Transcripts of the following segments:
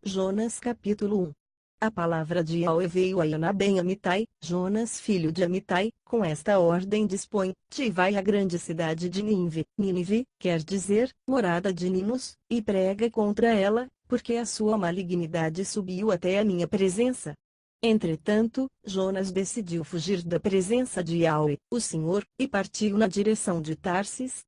Jonas capítulo 1. A palavra de Yahweh veio a Joná ben Amitai, Jonas filho de Amitai, com esta ordem dispõe-te e vai à grande cidade de Nínive. Nínive, quer dizer, morada de Ninos, e prega contra ela, porque a sua malignidade subiu até a minha presença. Entretanto, Jonas decidiu fugir da presença de Yahweh, o Senhor, e partiu na direção de Tarsis,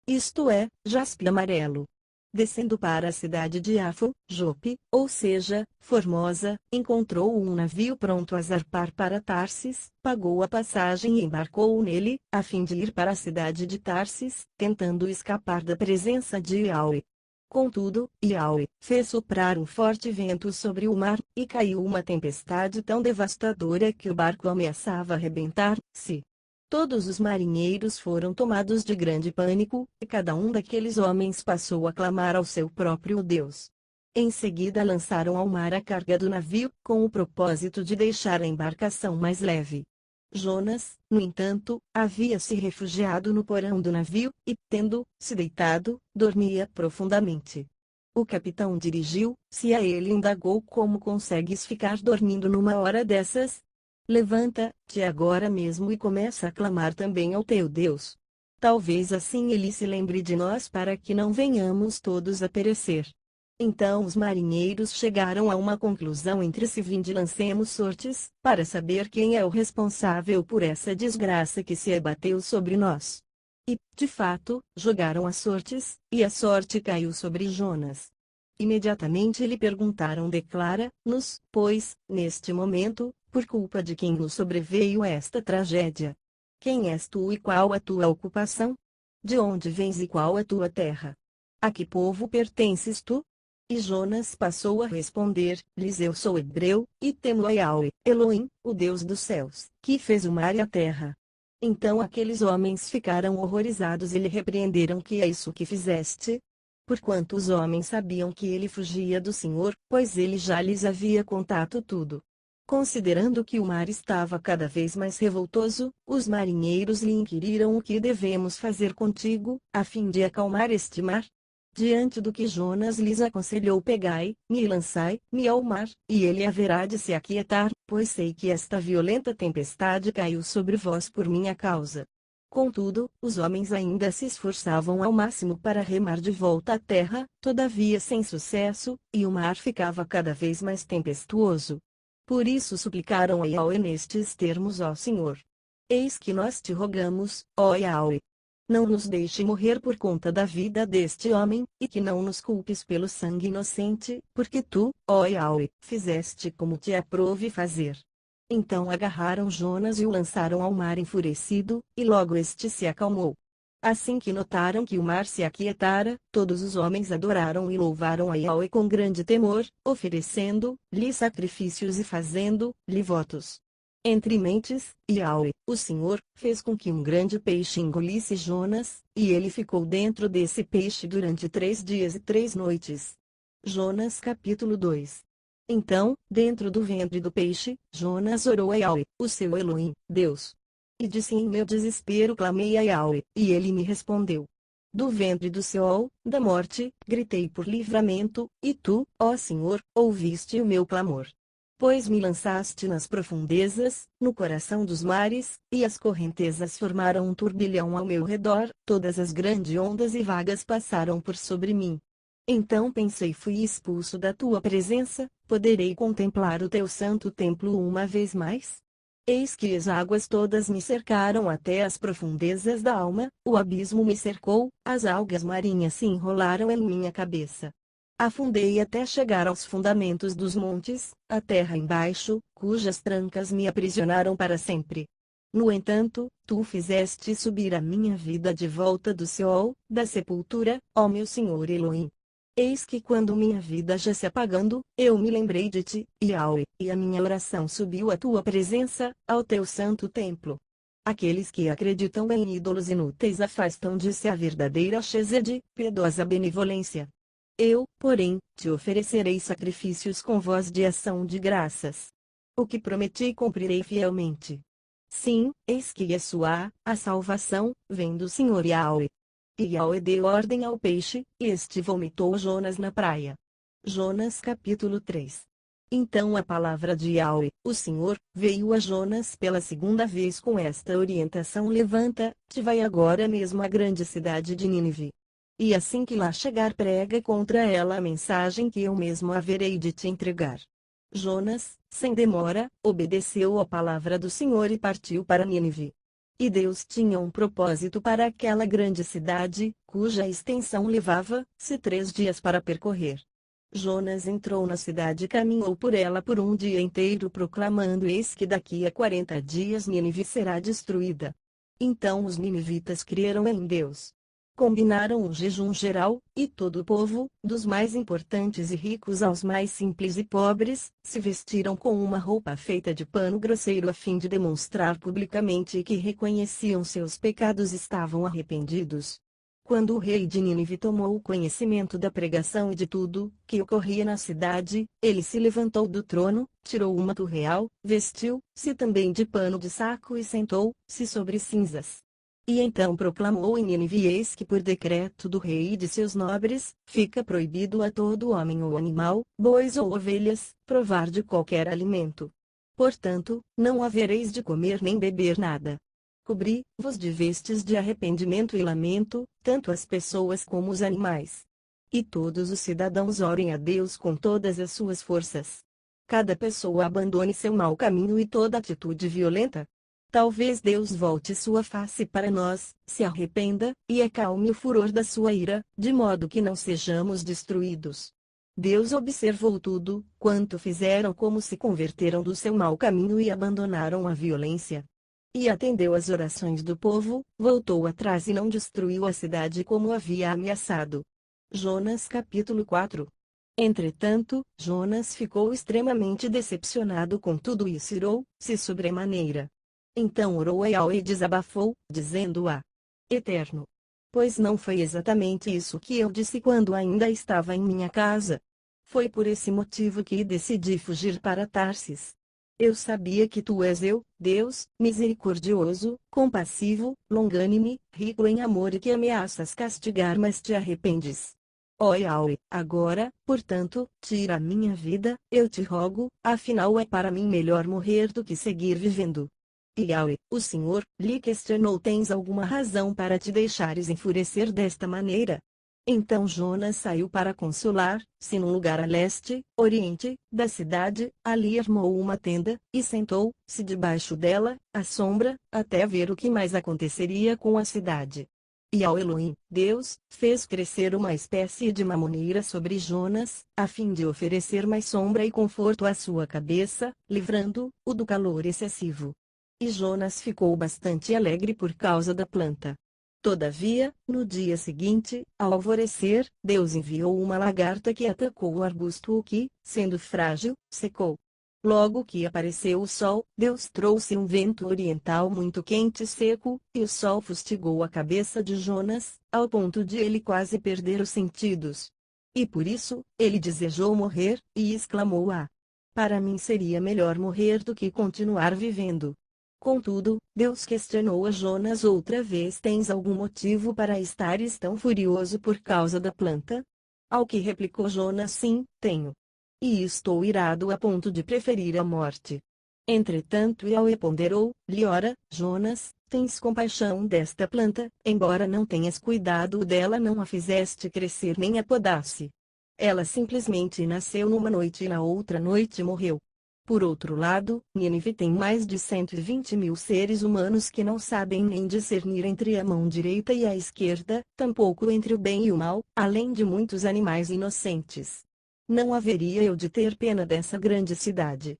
isto é, jaspe amarelo. Descendo para a cidade de Afo, Jope, ou seja, Formosa, encontrou um navio pronto a zarpar para Tarsis, pagou a passagem e embarcou nele, a fim de ir para a cidade de Tarsis, tentando escapar da presença de Yahweh. Contudo, Yahweh fez soprar um forte vento sobre o mar, e caiu uma tempestade tão devastadora que o barco ameaçava arrebentar-se. Todos os marinheiros foram tomados de grande pânico, e cada um daqueles homens passou a clamar ao seu próprio Deus. Em seguida lançaram ao mar a carga do navio, com o propósito de deixar a embarcação mais leve. Jonas, no entanto, havia se refugiado no porão do navio, e, tendo-se deitado, dormia profundamente. O capitão dirigiu-se a ele e indagou: como consegues ficar dormindo numa hora dessas? Levanta-te agora mesmo e começa a clamar também ao teu Deus. Talvez assim ele se lembre de nós para que não venhamos todos a perecer. Então os marinheiros chegaram a uma conclusão entre si: vinde, lancemos sortes, para saber quem é o responsável por essa desgraça que se abateu sobre nós. E, de fato, jogaram as sortes, e a sorte caiu sobre Jonas. Imediatamente lhe perguntaram: declara-nos, pois, neste momento, por culpa de quem nos sobreveio esta tragédia. Quem és tu e qual a tua ocupação? De onde vens e qual a tua terra? A que povo pertences tu? E Jonas passou a responder-lhes: eu sou hebreu, e temo a Yahweh, Elohim, o Deus dos céus, que fez o mar e a terra. Então aqueles homens ficaram horrorizados e lhe repreenderam: que é isso que fizeste? Porquanto os homens sabiam que ele fugia do Senhor, pois ele já lhes havia contado tudo. Considerando que o mar estava cada vez mais revoltoso, os marinheiros lhe inquiriram: o que devemos fazer contigo, a fim de acalmar este mar? Diante do que Jonas lhes aconselhou: pegai-me e lançai-me ao mar, e ele haverá de se aquietar, pois sei que esta violenta tempestade caiu sobre vós por minha causa. Contudo, os homens ainda se esforçavam ao máximo para remar de volta à terra, todavia sem sucesso, e o mar ficava cada vez mais tempestuoso. Por isso suplicaram a Yahweh nestes termos: ó Senhor, eis que nós te rogamos, ó Yahweh, não nos deixe morrer por conta da vida deste homem, e que não nos culpes pelo sangue inocente, porque tu, ó Yahweh, fizeste como te aprouve fazer. Então agarraram Jonas e o lançaram ao mar enfurecido, e logo este se acalmou. Assim que notaram que o mar se aquietara, todos os homens adoraram e louvaram a Yahweh com grande temor, oferecendo-lhe sacrifícios e fazendo-lhe votos. Entre mentes, Yahweh, o Senhor, fez com que um grande peixe engolisse Jonas, e ele ficou dentro desse peixe durante 3 dias e 3 noites. Jonas capítulo 2. Então, dentro do ventre do peixe, Jonas orou a Yahweh, o seu Elohim, Deus. E disse: em meu desespero clamei a Yahweh, e ele me respondeu. Do ventre do Seol, da morte, gritei por livramento, e tu, ó Senhor, ouviste o meu clamor. Pois me lançaste nas profundezas, no coração dos mares, e as correntezas formaram um turbilhão ao meu redor, todas as grandes ondas e vagas passaram por sobre mim. Então pensei: fui expulso da tua presença, poderei contemplar o teu santo templo uma vez mais? Eis que as águas todas me cercaram até as profundezas da alma, o abismo me cercou, as algas marinhas se enrolaram em minha cabeça. Afundei até chegar aos fundamentos dos montes, a terra embaixo, cujas trancas me aprisionaram para sempre. No entanto, tu fizeste subir a minha vida de volta do Seol, da sepultura, ó meu Senhor Elohim. Eis que quando minha vida já se apagando, eu me lembrei de ti, Yahweh, e a minha oração subiu à tua presença, ao teu santo templo. Aqueles que acreditam em ídolos inúteis afastam de si a verdadeira Shesed, piedosa benevolência. Eu, porém, te oferecerei sacrifícios com voz de ação de graças. O que prometi cumprirei fielmente. Sim, eis que Yeshua, a salvação, vem do Senhor Yahweh. E Yahweh deu ordem ao peixe, e este vomitou Jonas na praia. Jonas capítulo 3. Então a palavra de Yahweh, o Senhor, veio a Jonas pela segunda vez com esta orientação: levanta-te, vai agora mesmo à grande cidade de Nínive. E assim que lá chegar, prega contra ela a mensagem que eu mesmo haverei de te entregar. Jonas, sem demora, obedeceu à palavra do Senhor e partiu para Nínive. E Deus tinha um propósito para aquela grande cidade, cuja extensão levava-se 3 dias para percorrer. Jonas entrou na cidade e caminhou por ela por um dia inteiro, proclamando: eis que daqui a 40 dias Nínive será destruída. Então os ninivitas creram em Deus. Combinaram um jejum geral, e todo o povo, dos mais importantes e ricos aos mais simples e pobres, se vestiram com uma roupa feita de pano grosseiro a fim de demonstrar publicamente que reconheciam seus pecados e estavam arrependidos. Quando o rei de Nínive tomou conhecimento da pregação e de tudo que ocorria na cidade, ele se levantou do trono, tirou o manto real, vestiu-se também de pano de saco e sentou-se sobre cinzas. E então proclamou em Nínive: eis que por decreto do rei e de seus nobres, fica proibido a todo homem ou animal, bois ou ovelhas, provar de qualquer alimento. Portanto, não havereis de comer nem beber nada. Cobri-vos de vestes de arrependimento e lamento, tanto as pessoas como os animais. E todos os cidadãos orem a Deus com todas as suas forças. Cada pessoa abandone seu mau caminho e toda atitude violenta. Talvez Deus volte sua face para nós, se arrependa, e acalme o furor da sua ira, de modo que não sejamos destruídos. Deus observou tudo quanto fizeram, como se converteram do seu mau caminho e abandonaram a violência. E atendeu às orações do povo, voltou atrás e não destruiu a cidade como havia ameaçado. Jonas capítulo 4. Entretanto, Jonas ficou extremamente decepcionado com tudo isso e irou-se sobremaneira. Então orou a Yahweh e desabafou, dizendo: Eterno, pois não foi exatamente isso que eu disse quando ainda estava em minha casa. Foi por esse motivo que decidi fugir para Tarsis. Eu sabia que tu és Deus, misericordioso, compassivo, longânime, rico em amor e que ameaças castigar, mas te arrependes. Ó Yahweh, agora, portanto, tira a minha vida, eu te rogo, afinal é para mim melhor morrer do que seguir vivendo. E Yahweh, o Senhor, lhe questionou: tens alguma razão para te deixares enfurecer desta maneira? Então Jonas saiu para consolar-se num lugar a leste, oriente, da cidade, ali armou uma tenda, e sentou-se debaixo dela, à sombra, até ver o que mais aconteceria com a cidade. E ao Elohim, Deus, fez crescer uma espécie de mamoneira sobre Jonas, a fim de oferecer mais sombra e conforto à sua cabeça, livrando-o do calor excessivo. E Jonas ficou bastante alegre por causa da planta. Todavia, no dia seguinte, ao alvorecer, Deus enviou uma lagarta que atacou o arbusto, o que, sendo frágil, secou. Logo que apareceu o sol, Deus trouxe um vento oriental muito quente e seco, e o sol fustigou a cabeça de Jonas, ao ponto de ele quase perder os sentidos. E por isso, ele desejou morrer, e exclamou: para mim seria melhor morrer do que continuar vivendo. Contudo, Deus questionou a Jonas outra vez: tens algum motivo para estares tão furioso por causa da planta? Ao que replicou Jonas: sim, tenho. E estou irado a ponto de preferir a morte. Entretanto Yahweh ponderou-lhe: ora, Jonas, tens compaixão desta planta, embora não tenhas cuidado dela, não a fizeste crescer nem a podasse. Ela simplesmente nasceu numa noite e na outra noite morreu. Por outro lado, Nínive tem mais de 120.000 seres humanos que não sabem nem discernir entre a mão direita e a esquerda, tampouco entre o bem e o mal, além de muitos animais inocentes. Não haveria eu de ter pena dessa grande cidade?